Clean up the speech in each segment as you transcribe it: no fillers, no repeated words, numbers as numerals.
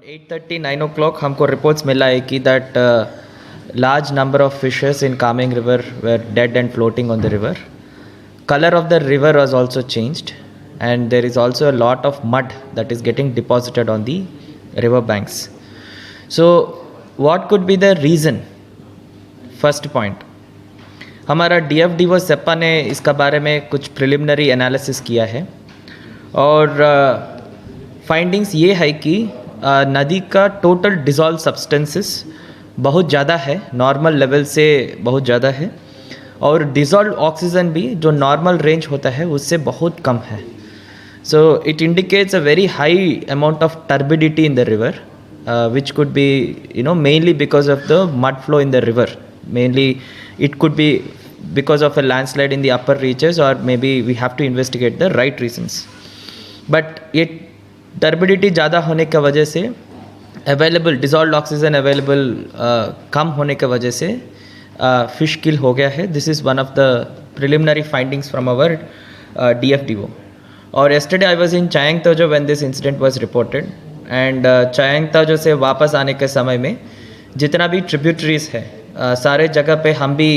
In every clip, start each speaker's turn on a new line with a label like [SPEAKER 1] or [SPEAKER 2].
[SPEAKER 1] 8:30 9 o'clock हमको reports मिला है कि that large number of fishes in Kameng River were dead and floating on the river. Color of the river was also changed, and there is also a lot of mud that is getting deposited on the river banks. So what could be the reason? First point, हमारा DFDO Seppa ने इसका बारे में कुछ preliminary analysis किया है और findings ये है कि नदी का टोटल डिज़ोल्व सब्सटेंसेस बहुत ज़्यादा है, नॉर्मल लेवल से बहुत ज़्यादा है, और डिज़ोल्व ऑक्सीजन भी जो नॉर्मल रेंज होता है उससे बहुत कम है. So it indicates a very high amount of turbidity in the river, which could be mainly because of the mud flow in the river. Mainly it could be because of a landslide in the upper reaches, or maybe we have to investigate the right reasons. But ये turbidity ज़्यादा होने की वजह से available dissolve oxygen available कम होने की वजह से फिश किल हो गया है. This is one of the preliminary findings from our DFDO. और yesterday I was in Chayang Tajo when this incident was reported, and Chayang Tajo से वापस आने के समय में जितना भी ट्रिब्यूटरीज है सारे जगह पे हम भी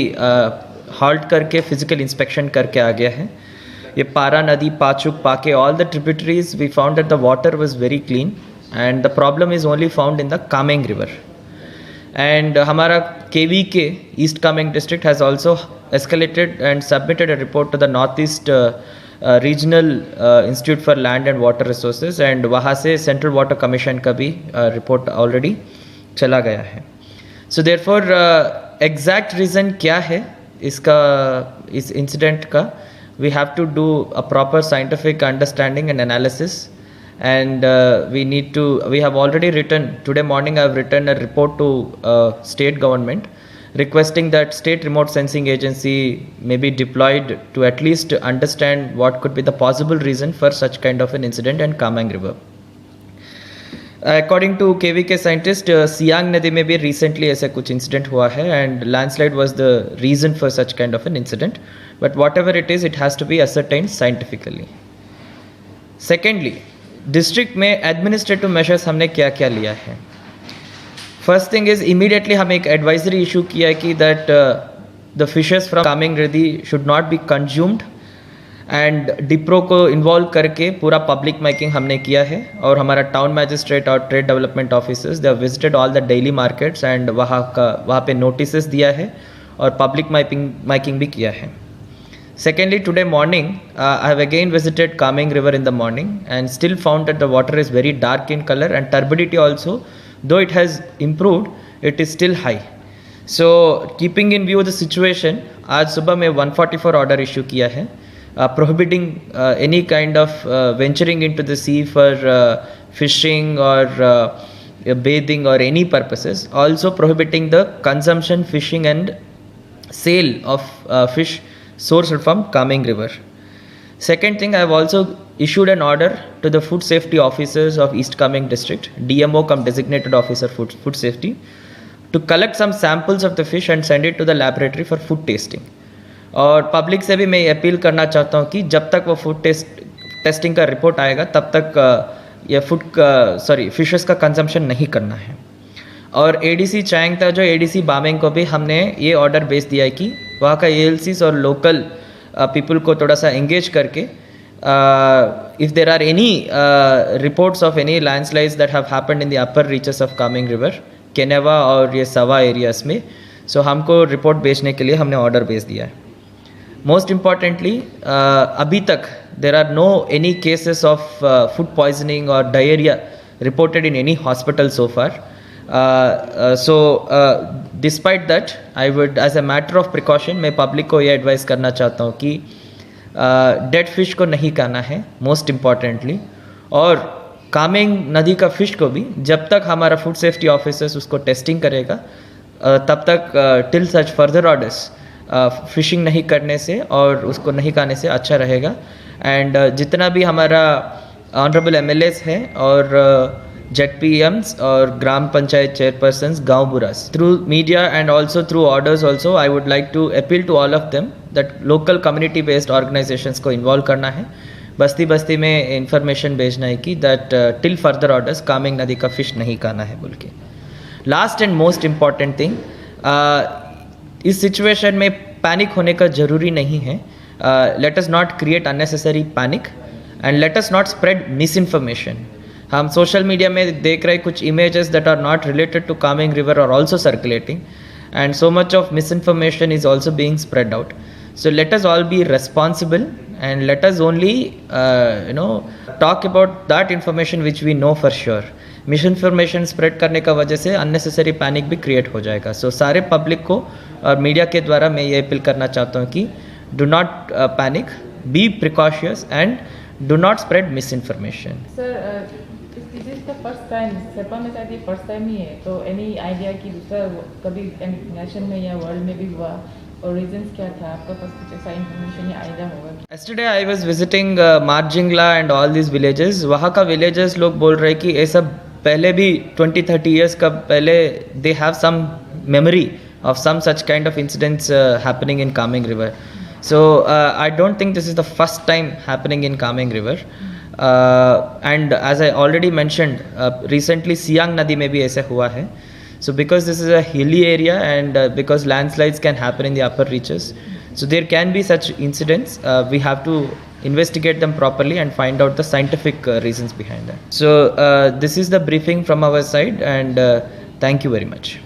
[SPEAKER 1] हॉल्ट करके फिजिकल इंस्पेक्शन करके आ गया है. ये पारा नदी, Pachuk, Pakke, all the tributaries we found that the water was very clean, and the problem is only found in the Kameng river. And हमारा KVK east Kameng district has also escalated and submitted a report to the north east regional institute for land and water resources, and वहाँ से central water commission का भी report already चला गया है. So therefore exact reason क्या है इसका, इस इंसिडेंट का, we have to do a proper scientific understanding and analysis, and we have already written, today morning I have written a report to state government requesting that state remote sensing agency may be deployed to at least understand what could be the possible reason for such kind of an incident in Kameng River. According to KVK scientist, Siang नदी में भी recently ऐसा कुछ incident हुआ है, and landslide was the reason for such kind of an incident. But whatever it is, it has to be ascertained scientifically. Secondly, district में administrative measures हमने क्या क्या लिया है. First thing is immediately हम एक advisory issue किया है कि that the fishes from Kameng River should not be consumed, and DIPRO को इन्वॉल्व करके पूरा पब्लिक माइकिंग हमने किया है. और हमारा टाउन मैजिस्ट्रेट और trade development officers they have visited all the daily markets, and वहाँ पे नोटिस दिया है और पब्लिक माइकिंग भी किया है. Secondly, today morning I have again visited Kameng river in the morning and still found that the water is very dark in colour, and turbidity also, though it has improved, it is still high. So keeping in view the situation, आज सुबह में 144 order issue किया है, prohibiting any kind of venturing into the sea for fishing or bathing or any purposes. Also prohibiting the consumption, fishing and sale of fish sourced from Kameng River. Second thing, I have also issued an order to the food safety officers of East Kameng district, DMO cum designated officer food safety, to collect some samples of the fish and send it to the laboratory for food tasting. और public से भी मैं appeal करना चाहता हूँ कि जब तक वो फूड टेस्टिंग का रिपोर्ट आएगा तब तक ये फिशेस का कंजम्पशन नहीं करना है. और ADC चायंग था, जो ADC बामेंग को भी हमने ये ऑर्डर भेज दिया है कि वहाँ का ALCs और लोकल पीपल को थोड़ा सा एंगेज करके, if there are any reports of any landslides that have happened in the upper reaches of Kameng river, केनेवा और ये सवा एरियाज में, सो हमको रिपोर्ट भेजने के लिए हमने ऑर्डर भेज दिया है. Most importantly, अभी तक there are no any cases of food poisoning or diarrhea reported in any hospital so far. So despite that, I would, as a matter of precaution, मैं public को ये advise करना चाहता हूँ कि dead fish को नहीं खाना है, most importantly. और कामेंग नदी का fish को भी जब तक हमारा food safety officers उसको testing करेगा तब तक till such further orders fishing नहीं करने से और उसको नहीं खाने से अच्छा रहेगा. एंड जितना भी हमारा ऑनरेबल MLAs हैं और ZPMs और ग्राम panchayat chairpersons, gaon buras, through media and also through orders also, I would like to appeal to all of them that local community based organisations को इन्वॉल्व करना है. बस्ती बस्ती में इंफॉर्मेशन भेजना है कि that till further orders Kameng नदी का फिश नहीं खाना है बोल के. Last and most important thing, इस सिचुएशन में पैनिक होने का ज़रूरी नहीं है. Let us not create unnecessary panic and let us not spread misinformation. हम सोशल मीडिया में देख रहे कुछ images that are not related to Kameng river are also circulating and so much of misinformation is also being spread out. So let us all be responsible and let us only talk about that information which we know for sure. Misinformation spread करने का वजह से unnecessary panic भी create हो जाएगा. सो सारे public को और मीडिया के द्वारा मैं ये अपील करना चाहता हूँ कि do not panic, be precautious and do not spread misinformation.
[SPEAKER 2] Sir, this is the first time, Seppa में शायद ये फर्स्ट टाइम ही है, तो एनी आइडिया कि दूसरा कभी नेशन में या वर्ल्ड में भी हुआ और रीजंस क्या था? आपका पास कुछ ऐसा इन्फॉर्मेशन या आइडिया होगा?
[SPEAKER 1] Yesterday I was visiting Marjingla and all these villages. वहाँ का विलेजेस लोग बोल रहे कि ये सब पहले भी 20-30 years का पहले they have some memory of some such kind of incidents happening in Kameng River. So I don't think this is the first time happening in Kameng River. And as I already mentioned, recently Siang Nadi में भी ऐसा हुआ है. So because this is a hilly area and because landslides can happen in the upper reaches, so there can be such incidents. We have to investigate them properly and find out the scientific reasons behind that. So this is the briefing from our side and thank you very much.